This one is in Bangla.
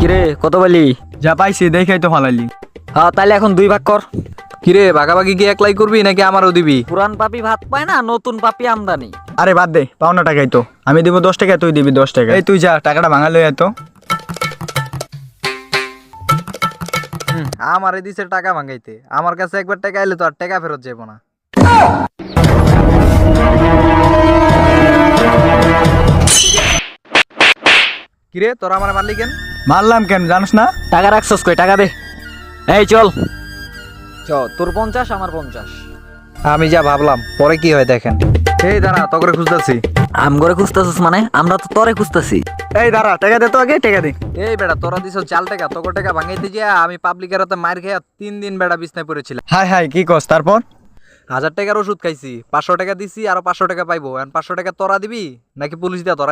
কিরে কত বলি? যা পাইছি দেখাই তো ফালাইলি। হ্যাঁ তাহলে এখন 2 ভাগ কর। কিরে ভাগাভাগি কি একলাই করবি নাকি আমারও দিবি? পুরান পাপি ভাত পায় না, নতুন পাপি আমদানি। আরে বাদ দে, পাওনা টাকাই তো। আমি দিব 10 টাকা, তুই দিবি 10 টাকা। এই তুই যা টাকাটা ভাঙা লই আয় তো। আমারে দিছে টাকা ভাঙাইতে, আমার কাছে একবার টাকা এলে তো আর টাকা ফেরত যাবো না। কিরে তোরা আমার মারলি কেন? মারলাম কেন জানিস না? টাকা রাখছস কই? টাকা দে। এই চল তোর 50 আমার 50। আমি যা ভাবলাম পরে কি হয় দেখেন। এই দাঁড়া তকরে খুঁজতেছি। আম করে খুঁজতেছিস মানে? আমরা তো তোরে খুঁজতেছি। এই দাঁড়া, টাকা দে তো আগে, টাকা দে। এই বেটা তোরা দিছ চাল টাকা, তোর টাকা ভাঙাইতে যা আমি পাবলিকের হাতে মার খেয়ে 3 দিন বেটা বিছনায় পড়েছিলাম। হাই হাই কি কস তারপর? 1000 টাকার ওষুধ খাইছি, 500 টাকা দিছি, আরো 500 টাকা পাইবো। এখন 500 টাকা তোরা দিবি নাকি পুলিশ দিয়া ধরাই